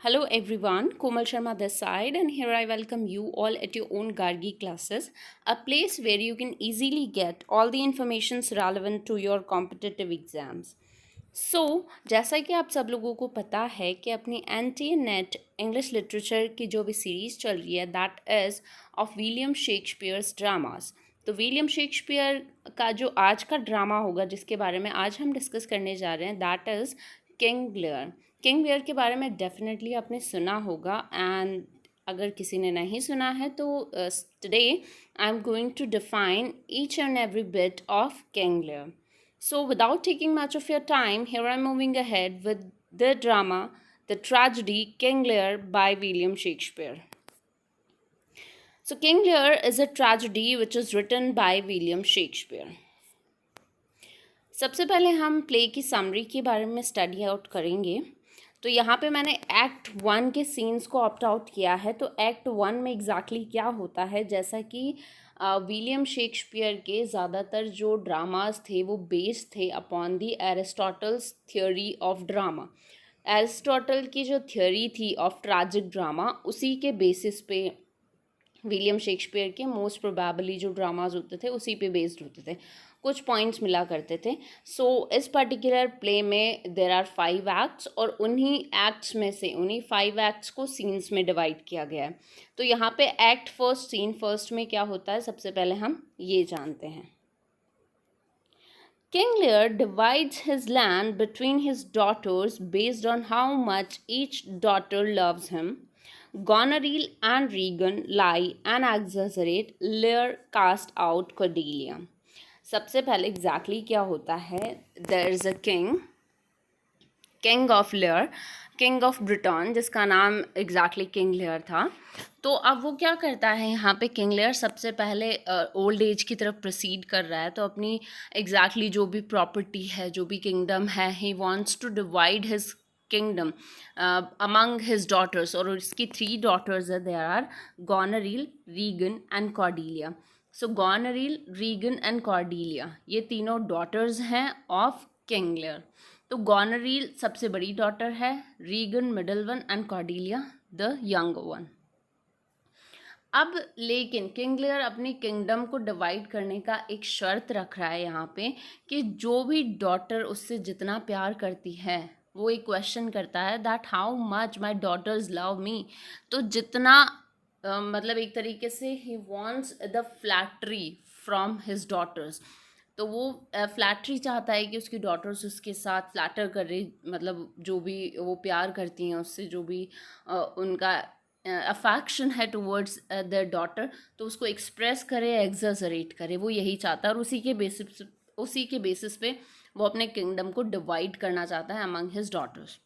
Hello everyone, Komal Sharma this side, and here I welcome you all at your own Gargi classes, a place where you can easily get all the informations relevant to your competitive exams. जैसा कि आप सब लोगों को पता है कि अपनी एनटीए नेट इंग्लिश लिटरेचर की जो भी सीरीज़ चल रही है that is of William Shakespeare's dramas. तो विलियम शेक्सपियर का जो आज का ड्रामा होगा जिसके बारे में आज हम डिस्कस करने जा रहे हैं that is King Lear. King Lear के बारे में डेफिनेटली आपने सुना होगा, एंड अगर किसी ने नहीं सुना है तो today I am going to define each and every bit of King Lear. So, without taking much of your time, here I'm moving ahead with the drama, the tragedy King Lear by William Shakespeare. So, King Lear is a tragedy which is written by William Shakespeare. सबसे पहले हम play की summary के बारे में study out करेंगे. तो यहाँ पे मैंने एक्ट 1 के सीन्स को ऑप्ट आउट किया है. तो एक्ट 1 में एग्जैक्टली क्या होता है, जैसा कि विलियम शेक्सपियर के ज़्यादातर जो ड्रामास थे वो बेस्ड थे upon the Aristotle's theory of drama. Aristotle की जो थ्योरी थी ऑफ ट्रैजिक ड्रामा, उसी के बेसिस पे विलियम शेक्सपियर के मोस्ट प्रोबेबली जो ड्रामाज होते थे उसी पे बेस्ड होते थे, कुछ पॉइंट्स मिला करते थे. इस पर्टिकुलर प्ले में देर आर 5 एक्ट्स और उन्हीं एक्ट्स में से उन्हीं 5 एक्ट्स को सीन्स में डिवाइड किया गया है. तो यहाँ पे एक्ट फर्स्ट सीन फर्स्ट में क्या होता है सबसे पहले हम ये जानते हैं. King Lear divides his land between his daughters based on how much each daughter loves him. Goneril and Regan lie and exaggerate. Lear cast out Cordelia. सबसे पहले एग्जैक्टली क्या होता है, there is a King of Lear, King of Britain, जिसका नाम exactly King Lear था. तो अब वो क्या करता है, यहाँ पे किंग लेयर सबसे पहले ओल्ड एज की तरफ प्रोसीड कर रहा है. तो अपनी एग्जैक्टली जो भी प्रॉपर्टी है, जो भी किंगडम है, he wants to divide his kingdom among his daughters. और उसकी 3 डॉटर्स है, there are Goneril, Regan and Cordelia. So Goneril, Regan and Cordelia ये तीनों डॉटर्स हैं ऑफ किंग लेयर. तो गॉनरिल सबसे बड़ी डॉटर है, Regan middle one and Cordelia the young one. अब लेकिन किंग लेयर अपनी किंगडम को डिवाइड करने का एक शर्त रख रहा है यहाँ पे कि जो भी डॉटर उससे जितना प्यार करती है, वो एक क्वेश्चन करता है that how much my daughters love me. तो जितना मतलब एक तरीके से ही wants the flattery from his daughters. तो वो फ्लैटरी चाहता है कि उसकी डॉटर्स उसके साथ फ्लैटर कर रही, मतलब जो भी वो प्यार करती हैं उससे, जो भी उनका अफेक्शन है टुवर्ड्स देयर डॉटर, तो उसको एक्सप्रेस करे, एग्जैजरेट करे, वो यही चाहता है. और उसी के बेसिस पे वो अपने किंगडम को डिवाइड करना चाहता है अमंग हिज डॉटर्स.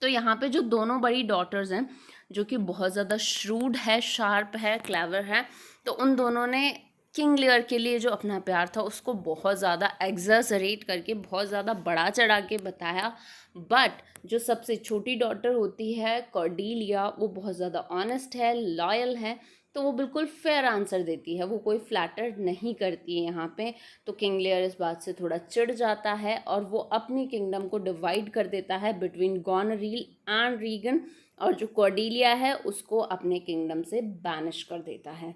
तो यहाँ पे जो दोनों बड़ी डॉटर्स हैं, जो कि बहुत ज़्यादा श्रूड है, शार्प है, क्लेवर है, तो उन दोनों ने किंग लेयर के लिए जो अपना प्यार था उसको बहुत ज़्यादा एग्जैजरेट करके, बहुत ज़्यादा बड़ा चढ़ा के बताया. बट जो सबसे छोटी डॉटर होती है कॉर्डेलिया, वो बहुत ज़्यादा ऑनेस्ट है, लॉयल है, तो वो बिल्कुल फेयर आंसर देती है, वो कोई फ्लैटर नहीं करती है यहाँ पे. तो किंग लेयर इस बात से थोड़ा चिढ़ जाता है और वो अपनी किंगडम को डिवाइड कर देता है बिटवीन गॉनरिल एंड रीगन, और जो कॉर्डेलिया है उसको अपने किंगडम से बैनिश कर देता है.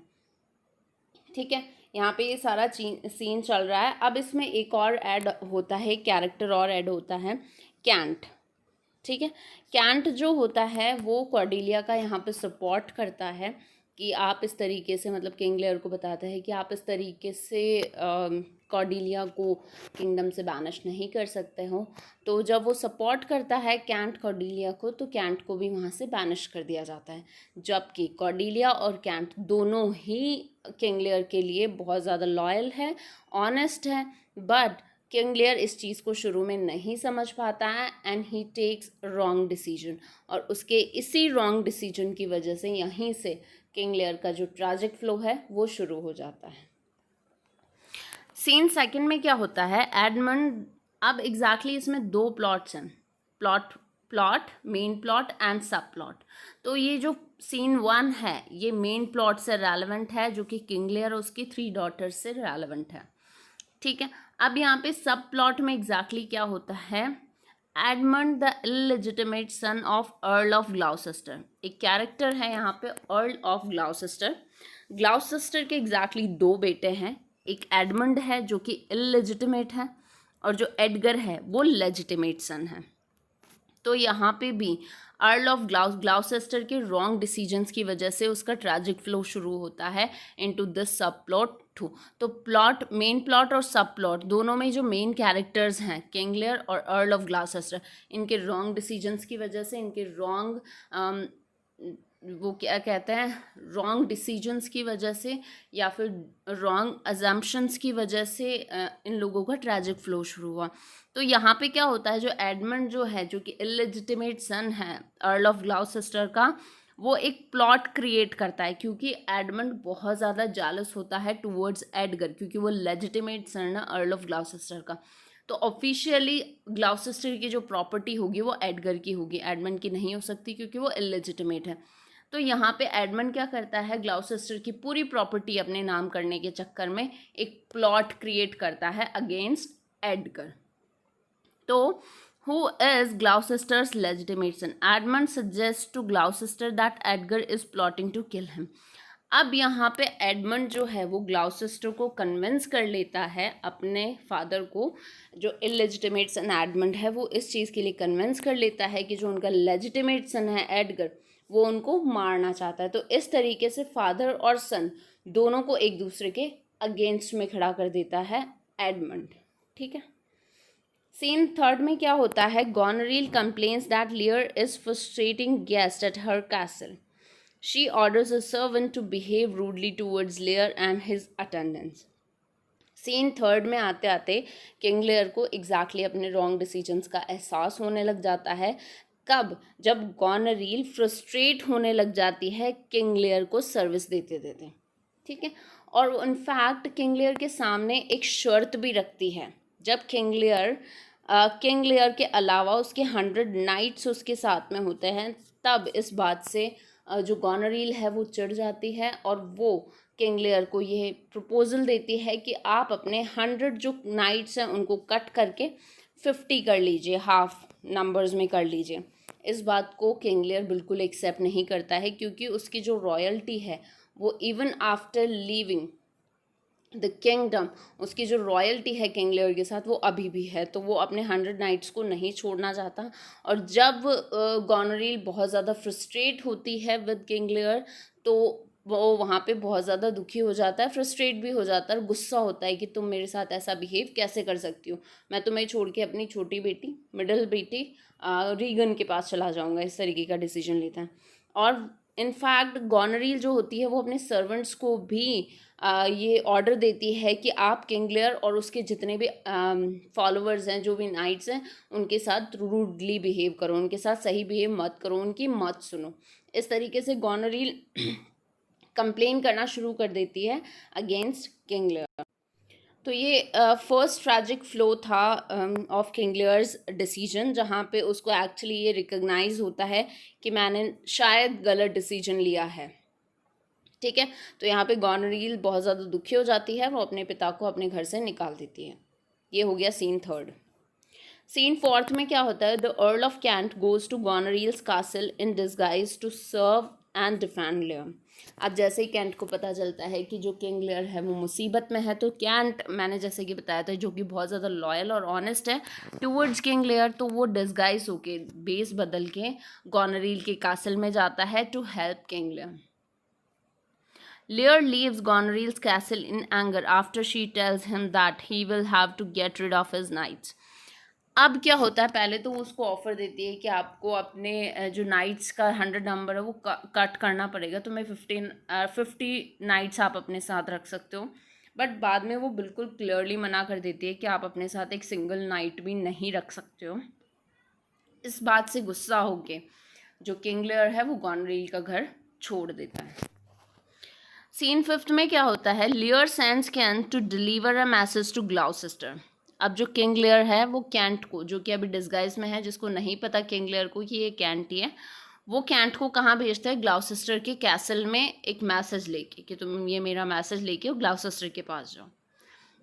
ठीक है, यहाँ पे ये सारा सीन चल रहा है. अब इसमें एक और ऐड होता है, कैरेक्टर और ऐड होता है, कैंट. ठीक है, कैंट जो होता है वो कॉर्डेलिया का यहाँ पे सपोर्ट करता है कि आप इस तरीके से, मतलब किंग लेयर को बताता है कि आप इस तरीके से कॉर्डेलिया को किंगडम से बैनिश नहीं कर सकते हो. तो जब वो सपोर्ट करता है कैंट कॉर्डेलिया को, तो कैंट को भी वहाँ से बैनिश कर दिया जाता है. जबकि कॉर्डेलिया और कैंट दोनों ही किंग लेयर के लिए बहुत ज़्यादा लॉयल है, ऑनेस्ट है. बट किंग लेयर इस चीज़ को शुरू में नहीं समझ पाता है and he takes wrong decision. और उसके इसी रॉन्ग डिसीजन की वजह से यहीं से किंग लेयर का जो ट्रैजिक फ्लो है वो शुरू हो जाता है. सीन सेकंड में क्या होता है, एडमंड. अब एग्जैक्टली इसमें 2 प्लॉट्स हैं, प्लॉट मेन प्लॉट एंड सब प्लॉट. तो ये जो सीन 1 है ये मेन प्लॉट से रेलेवेंट है, जो कि किंग लेयर और उसकी 3 डॉटर्स से रेलेवेंट है. ठीक है, अब यहाँ पे सब प्लॉट में एग्जैक्टली क्या होता है, Edmund the illegitimate son of Earl of Gloucester, एक कैरेक्टर है यहाँ पे अर्ल ऑफ ग्लाउसेस्टर। ग्लाउसेस्टर के एग्जैक्टली दो बेटे हैं, एक एडमंड है जो कि इलिजिटिमेट है और जो एडगर है वो लेजिटिमेट सन है। तो यहाँ पे भी अर्ल ऑफ ग्लाउसेस्टर के रॉन्ग डिसीजंस की वजह से उसका ट्रैजिक फ्लो शुरू होता है इनटू दिस सब प्लॉट टू। तो प्लॉट, मेन प्लॉट और सब प्लॉट दोनों में जो मेन कैरेक्टर्स हैं किंग लियर और अर्ल ऑफ ग्लाउसेस्टर, इनके रॉन्ग डिसीजंस की वजह से, इनके रॉन्ग वो क्या कहते हैं, रॉन्ग डिसीजंस की वजह से या फिर रॉन्ग अजम्पशंस की वजह से इन लोगों का ट्रैजिक फ्लो शुरू हुआ। तो यहाँ पे क्या होता है, जो एडमंड जो है, जो कि इलिजिटिमेट सन है अर्ल ऑफ ग्लाउसेस्टर का, वो एक प्लॉट क्रिएट करता है क्योंकि एडमंड बहुत ज़्यादा जालस होता है टूवर्ड्स एडगर, क्योंकि वो लेजिटिमेट सन है अर्ल ऑफ ग्लाउसेस्टर का। तो ऑफिशियली ग्लाउसेस्टर की जो प्रॉपर्टी होगी वो एडगर की होगी, एडमंड की नहीं हो सकती क्योंकि वो इलिजिटिमेट है। तो यहाँ पे एडमंड क्या करता है, ग्लाउसेस्टर की पूरी प्रॉपर्टी अपने नाम करने के चक्कर में एक प्लॉट क्रिएट करता है अगेंस्ट एडगर। तो who is Gloucester's legitimate son? Edmund suggests to Gloucester that Edgar is plotting to kill him. अब यहाँ पे एडमंड जो है वो ग्लाउसेस्टर को कन्विंस कर लेता है, अपने फादर को, जो इलेजिटिमेट सन एडमंड है, वो इस चीज़ के लिए कन्विंस कर लेता है कि जो उनका लेजिटिमेट सन है एडगर, वो उनको मारना चाहता है। तो इस तरीके से फादर और सन दोनों को एक दूसरे के अगेंस्ट में खड़ा कर देता है एडमंड। ठीक है। सीन थर्ड में क्या होता है, Goneril complains that Lear is frustrating guest at her castle. She orders a servant to behave rudely towards Lear and his attendants. Scene third में आते आते किंग लियर को एग्जैक्टली अपने रॉन्ग डिसीजंस का एहसास होने लग जाता है। कब? जब गोनरील फ्रस्ट्रेट होने लग जाती है किंग लियर को सर्विस देते देते। ठीक है। और इनफैक्ट किंग लियर के सामने एक शर्त भी रखती है। जब किंग लियर के अलावा उसके 100 नाइट्स उसके साथ में होते हैं, तब इस बात से जो गोनरील है वो चिढ़ जाती है और वो किंग लियर को ये प्रपोजल देती है कि आप अपने 100 जो नाइट्स हैं उनको कट करके 50 कर लीजिए, हाफ नंबर्स में कर लीजिए। इस बात को किंग लियर बिल्कुल एक्सेप्ट नहीं करता है क्योंकि उसकी जो रॉयल्टी है वो even after leaving the kingdom, उसकी जो रॉयल्टी है किंग लियर के साथ वो अभी भी है। तो वो अपने 100 नाइट्स को नहीं छोड़ना चाहता। और जब गोनरील बहुत ज़्यादा फ्रस्ट्रेट होती है विद किंग लियर, तो वो वहाँ पे बहुत ज़्यादा दुखी हो जाता है, फ्रस्ट्रेट भी हो जाता है और गुस्सा होता है कि तुम मेरे साथ ऐसा बिहेव कैसे कर सकती हो, मैं तुम्हें छोड़ के अपनी छोटी बेटी, मिडिल बेटी रीगन के पास चला जाऊँगा, इस तरीके का डिसीजन लेता है। और इनफैक्ट गोनरील जो होती है वो अपने सर्वेंट्स को भी ये ऑर्डर देती है कि आप किंग लियर और उसके जितने भी फॉलोअर्स हैं, जो भी नाइट्स हैं, उनके साथ रूडली बिहेव करो, उनके साथ सही बिहेव मत करो, उनकी मत सुनो। इस तरीके से गोनरील कंप्लेन करना शुरू कर देती है अगेंस्ट किंग लियर। तो ये फर्स्ट ट्रैजिक फ्लो था ऑफ किंग लियर्स डिसीजन, जहाँ पे उसको एक्चुअली ये रिकग्नाइज होता है कि मैंने शायद गलत डिसीजन लिया है। ठीक है। तो यहाँ पे गोनरील बहुत ज़्यादा दुखी हो जाती है, वो अपने पिता को अपने घर से निकाल देती है। ये हो गया सीन थर्ड। सीन फोर्थ में क्या होता है, the Earl of Kent goes to Goneril's castle in disguise to serve and defend Lear. अब जैसे ही कैंट को पता चलता है कि जो किंग लियर है वो मुसीबत में है, तो कैंट, मैंने जैसे कि बताया था, जो कि बहुत ज़्यादा लॉयल और ऑनेस्ट है टूवर्ड्स किंग लियर, तो वो डिस्गाइज होके, बेस बदल के गोनरील के कासल में जाता है to help King Lear. Lear leaves Goneril's castle in anger after she tells him that he will have to get rid of his knights. अब क्या होता है, पहले तो वो उसको ऑफर देती है कि आपको अपने जो नाइट्स का 100 नंबर है वो कट करना पड़ेगा, तो मैं 50 नाइट्स आप अपने साथ रख सकते हो। बट बाद में वो बिल्कुल क्लियरली मना कर देती है कि आप अपने साथ एक सिंगल नाइट भी नहीं रख सकते हो। इस बात से गुस्सा होके जो किंग लियर है वो गोनरील का घर छोड़ देता है। सीन फिफ्थ में क्या होता है, Lear sends Kent to deliver a message to Gloucester. अब जो किंग लियर है वो कैंट को, जो कि अभी डिस्गाइज में है, जिसको नहीं पता किंग लियर को कि ये कैंट ही है, वो कैंट को कहाँ भेजता है, ग्लाउसेस्टर के कैसल में एक मैसेज लेके कि तुम ये मेरा मैसेज लेके ग्लाउसेस्टर के पास जाओ।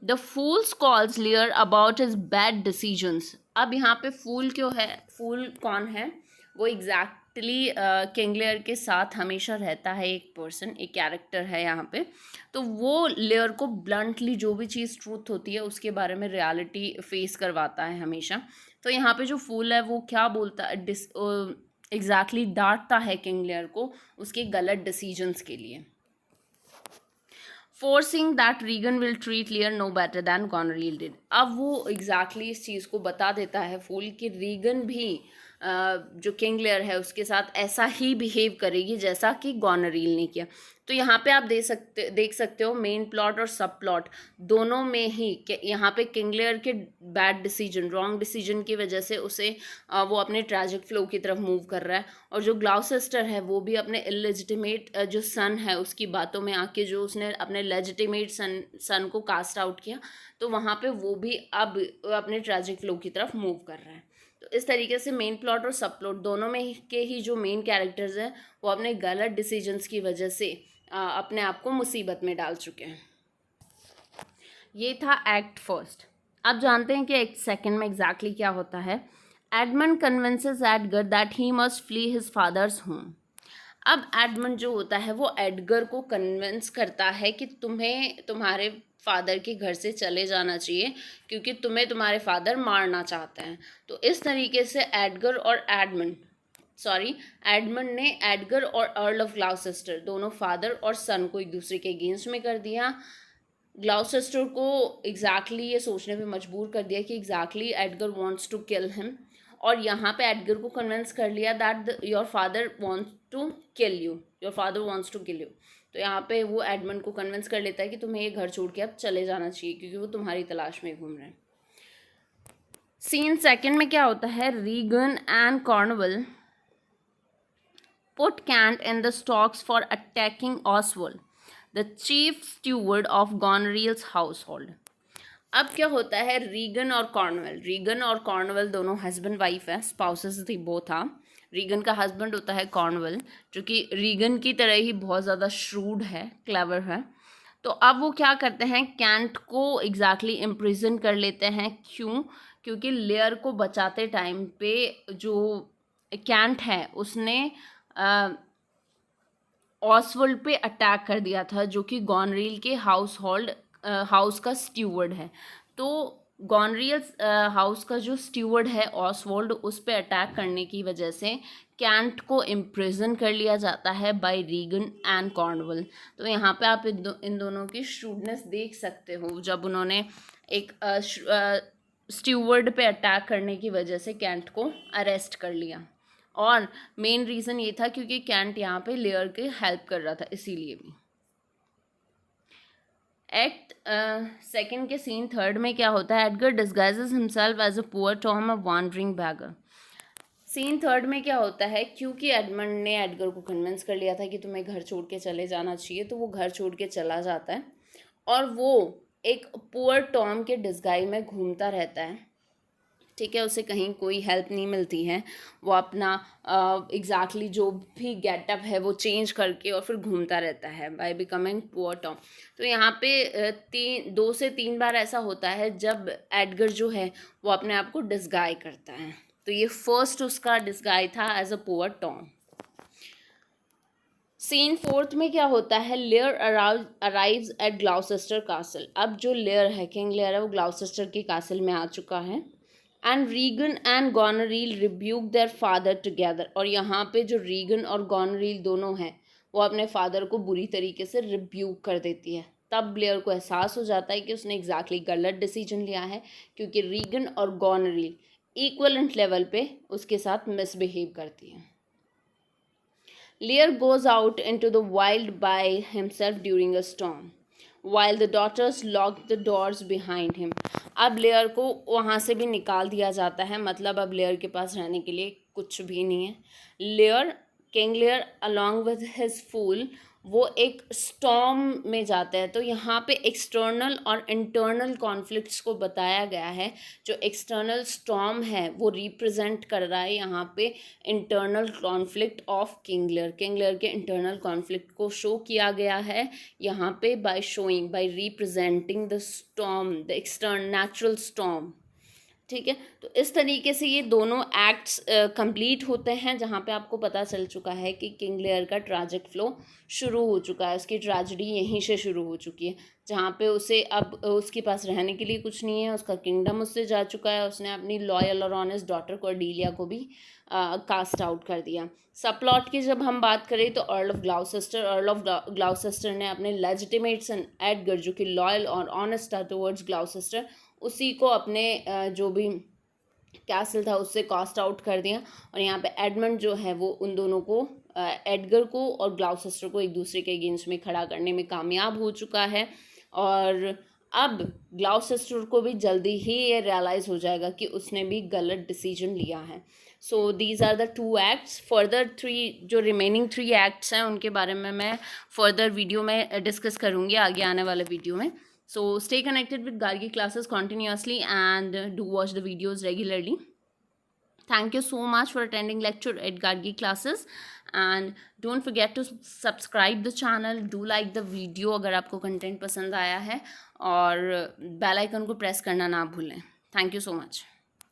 The fool calls Lear about his bad decisions. अब यहाँ पे फूल क्यों है, फूल कौन है, वो एग्जैक्टली किंग लियर के साथ हमेशा रहता है एक पर्सन, एक कैरेक्टर है यहाँ पे। तो वो लियर को ब्लंटली जो भी चीज़ ट्रूथ होती है उसके बारे में रियलिटी फेस करवाता है हमेशा। तो यहाँ पे जो फूल है वो क्या बोलता है, एग्जैक्टली डांटता है किंग लियर को उसके गलत डिसीजंस के लिए। Forcing that Regan will treat Lear no better than Goneril did. अब वो एग्जैक्टली इस चीज़ को बता देता है फूल कि रीगन भी जो किंग लियर है उसके साथ ऐसा ही बिहेव करेगी जैसा कि गॉनरील ने किया। तो यहाँ पे आप देख सकते हो मेन प्लॉट और सब प्लॉट दोनों में ही यहाँ पे किंग लियर के बैड डिसीजन, रॉन्ग डिसीजन की वजह से उसे वो अपने ट्रैजिक फ्लो की तरफ मूव कर रहा है, और जो ग्लाउसेस्टर है वो भी अपने इलेजिटिमेट जो सन है उसकी बातों में आके जो उसने अपने लेजिटिमेट सन को कास्ट आउट किया, तो वहाँ पे वो भी अब अपने ट्रैजिक फ्लो की तरफ मूव कर रहा है। तो इस तरीके से मेन प्लॉट और सब प्लॉट दोनों में के ही जो मेन कैरेक्टर्स हैं वो अपने गलत डिसीजंस की वजह से अपने आप को मुसीबत में डाल चुके हैं। ये था एक्ट फर्स्ट। अब जानते हैं कि एक्ट सेकंड में एग्जैक्टली क्या होता है। Edmund convinces Edgar that he must flee his father's home. अब एडमंड जो होता है वो एडगर को कन्विंस करता है कि तुम्हें तुम्हारे फादर के घर से चले जाना चाहिए क्योंकि तुम्हें तुम्हारे फादर मारना चाहते हैं। तो इस तरीके से एडमंड ने एडगर और अर्ल ऑफ ग्लाउसेस्टर दोनों फादर और सन को एक दूसरे के अगेंस्ट में कर दिया। ग्लाउसेस्टर को एग्जैक्टली ये सोचने पे मजबूर कर दिया कि exactly Edgar wants to kill him, और यहाँ पे एडगर को कन्विंस कर लिया that your father wants to kill you. तो यहाँ पे वो एडमंड को कन्विंस कर लेता है कि तुम्हें ये घर छोड़ के अब चले जाना चाहिए क्योंकि वो तुम्हारी तलाश में घूम रहे हैं। सीन सेकंड में क्या होता है, Regan and Cornwall put Kent in the stocks for attacking Oswald, the chief steward of Goneril's household. अब क्या होता है, रीगन और कॉर्नवल दोनों हस्बैंड वाइफ है, स्पाउसेस थी बोथ था। रीगन का हस्बैंड होता है कॉर्नवल जो कि रीगन की तरह ही बहुत ज़्यादा श्रूड है, क्लेवर है। तो अब वो क्या करते हैं, कैंट को एग्जैक्टली इम्प्रिजन कर लेते हैं। क्यों? क्योंकि लेयर को बचाते टाइम पे जो कैंट है उसने ऑसवल्ड पे अटैक कर दिया था जो कि गॉनरील के हाउस का स्टीवर्ड है। तो गॉनरील हाउस का जो स्टीवर्ड है ऑसवल्ड, उस पे अटैक करने की वजह से कैंट को इम्प्रिजन कर लिया जाता है बाय रीगन एंड कॉर्नवल। तो यहाँ पे आप इन दोनों की श्रूडनेस देख सकते हो जब उन्होंने एक स्टीवर्ड पे अटैक करने की वजह से कैंट को अरेस्ट कर लिया, और मेन रीज़न ये था क्योंकि कैंट यहाँ पे लेयर के हेल्प कर रहा था, इसीलिए भी। एक्ट सेकंड के सीन थर्ड में क्या होता है, Edgar disguises himself as a poor Tom a wandering beggar. Scene third में क्या होता है, क्योंकि एडमंड ने एडगर को कन्विंस कर लिया था कि तुम्हें घर छोड़ के चले जाना चाहिए, तो वो घर छोड़ के चला जाता है और वो एक पुअर टॉम के डिस्गाइज में घूमता रहता है। ठीक है, उसे कहीं कोई हेल्प नहीं मिलती है, वो अपना एग्जैक्टली जो भी गेटअप है वो चेंज करके और फिर घूमता रहता है बाय बिकमिंग पुअर टॉम। तो यहाँ पे 2 से 3 बार ऐसा होता है जब एडगर जो है वो अपने आप को डिस्गाई करता है। तो ये फर्स्ट उसका डिस्गाई था as a poor Tom. Scene fourth में क्या होता है, Lear arrives at Gloucester castle. अब जो लेयर है, किंग लेयर है, वो ग्लाउसेस्टर के कासल में आ चुका है। And Regan and Goneril rebuke their father together. और यहाँ पे जो रीगन और गॉनरील दोनों हैं वो अपने फादर को बुरी तरीके से रिब्यूक कर देती है। तब ब्लेयर को एहसास हो जाता है कि उसने एग्जैक्टली गलत डिसीजन लिया है क्योंकि रीगन और गॉनरील इक्वलेंट लेवल पे उसके साथ मिसबिहेव करती हैं। Lear goes out into the wild by himself during a storm, while the daughters lock the doors behind him. अब लेयर को वहाँ से भी निकाल दिया जाता है, मतलब अब लेयर के पास रहने के लिए कुछ भी नहीं है। Layer, King Lear along with his fool वो एक स्टॉर्म में जाता है। तो यहाँ पे एक्सटर्नल और इंटरनल कॉन्फ्लिक्ट्स को बताया गया है। जो एक्सटर्नल स्टॉर्म है वो रिप्रेजेंट कर रहा है यहाँ पे internal conflict of King लियर। King Lear के इंटरनल कॉन्फ्लिक्ट को शो किया गया है यहाँ पे by showing, by representing the storm, the external natural storm. ठीक है, तो इस तरीके से ये दोनों एक्ट्स कंप्लीट होते हैं, जहाँ पे आपको पता चल चुका है कि किंग लेयर का ट्रैजिक फ्लो शुरू हो चुका है। उसकी ट्रेजेडी यहीं से शुरू हो चुकी है, जहाँ पे उसे अब उसके पास रहने के लिए कुछ नहीं है, उसका किंगडम उससे जा चुका है। उसने अपनी लॉयल और ऑनेस्ट डॉटर कॉर्डेलिया को भी कास्ट आउट कर दिया। सब प्लॉट की जब हम बात करें तो अर्ल ऑफ ग्लाउसेस्टर ने अपने लेजिटिमेट सन एडगर, जो कि लॉयल और ऑनेस्ट था टुवर्ड्स ग्लाउसेस्टर, उसी को अपने जो भी कैसल था उससे कास्ट आउट कर दिया। और यहाँ पे एडमंड जो है वो उन दोनों को, एडगर को और ग्लाउसेस्टर को एक दूसरे के अगेंस्ट में खड़ा करने में कामयाब हो चुका है। और अब ग्लाउसेस्टर को भी जल्दी ही ये रियलाइज़ हो जाएगा कि उसने भी गलत डिसीजन लिया है। So these are the 2 acts. Further 3 जो रिमेनिंग 3 एक्ट्स हैं उनके बारे में मैं फर्दर वीडियो में डिस्कस करूँगी आगे आने वाले वीडियो में। So stay connected with Gargi classes continuously and do watch the videos regularly. Thank you so much for attending lecture at Gargi classes and don't forget to subscribe the channel. Do like the video अगर आपको content पसंद आया है, और bell icon को press करना ना भूलें. Thank you so much.